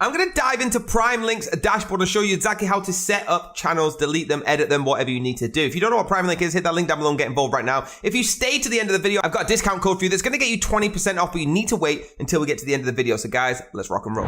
I'm going to dive into Prime Link's dashboard and show you exactly how to set up channels, delete them, edit them, whatever you need to do. If you don't know what Prime Link is, hit that link down below and get involved right now. If you stay to the end of the video, I've got a discount code for you that's going to get you 20% off, but you need to wait until we get to the end of the video. So guys, let's rock and roll.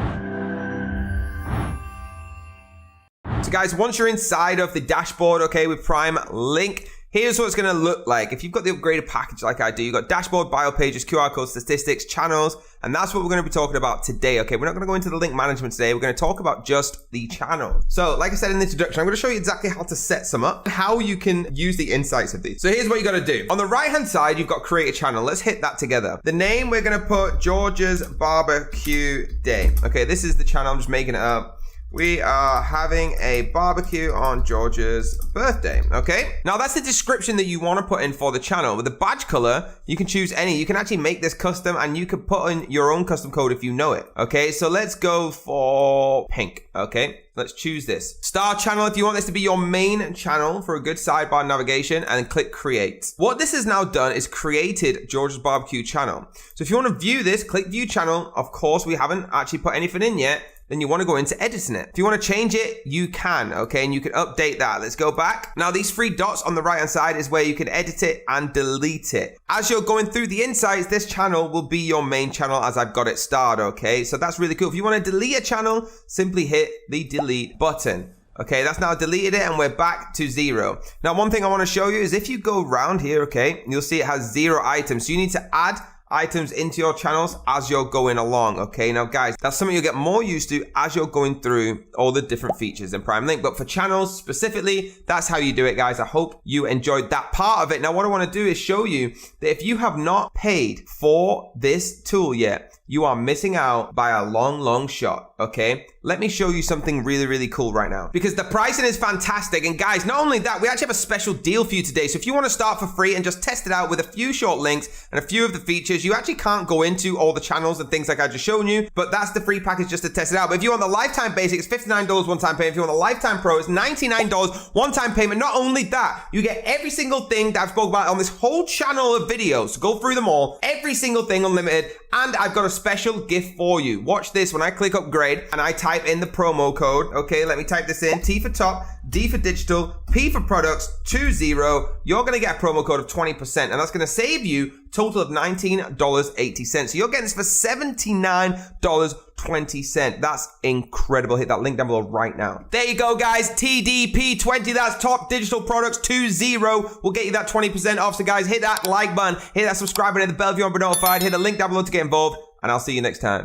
So guys, once you're inside of the dashboard, okay, with Prime Link, here's what it's going to look like. If you've got the upgraded package like I do, you've got dashboard, bio pages, QR codes, statistics, channels, and that's what we're going to be talking about today, okay? We're not going to go into the link management today. We're going to talk about just the channel. So like I said in the introduction, I'm going to show you exactly how to set some up, how you can use the insights of these. So here's what you got to do. On the right-hand side, you've got create a channel. Let's hit that together. The name, we're going to put George's Barbecue Day. Okay, this is the channel. I'm just making it up. We are having a barbecue on George's birthday, okay? Now that's the description that you want to put in for the channel. With the badge color, you can choose any. You can actually make this custom and you can put in your own custom code if you know it, okay? So let's go for pink, okay? Let's choose this. Star channel, if you want this to be your main channel for a good sidebar navigation, and click create. What this has now done is created George's Barbecue channel. So if you want to view this, click view channel. Of course, we haven't actually put anything in yet. Then you want to go into editing it. If you want to change it, you can, okay? And you can update that. Let's go back. Now, these three dots on the right-hand side is where you can edit it and delete it. As you're going through the insights, this channel will be your main channel as I've got it starred, okay? So that's really cool. If you want to delete a channel, simply hit the delete button. Okay, that's now deleted it and we're back to 0. Now, one thing I want to show you is if you go around here, okay, you'll see it has 0 items. So you need to add items into your channels as you're going along, okay? Now guys, that's something you'll get more used to as you're going through all the different features in Prime Link, but for channels specifically, that's how you do it, guys. I hope you enjoyed that part of it. Now what I want to do is show you that if you have not paid for this tool yet, you are missing out by a long shot, okay? Let me show you something really cool right now, because the pricing is fantastic. And guys, not only that, we actually have a special deal for you today. So if you want to start for free and just test it out with a few short links and a few of the features, you actually can't go into all the channels and things like I just shown you, but that's the free package just to test it out. But if you want the lifetime basic, it's $59 one-time payment. If you want the lifetime pro, it's $99 one-time payment. Not only that, you get every single thing that I've spoke about on this whole channel of videos. So go through them all, every single thing unlimited. And I've got a special gift for you. Watch this. When I click upgrade and I type in the promo code, okay, let me type this in. T for top, D for digital, P for products, 20, you're going to get a promo code of 20%, and that's going to save you a total of $19.80. So you're getting this for $79.20. That's incredible. Hit that link down below right now. There you go, guys. TDP20, that's top digital products 20 will get you that 20% off. So guys, hit that like button, hit that subscribe button, hit the bell if you want to be notified, hit the link down below to get involved, and I'll see you next time.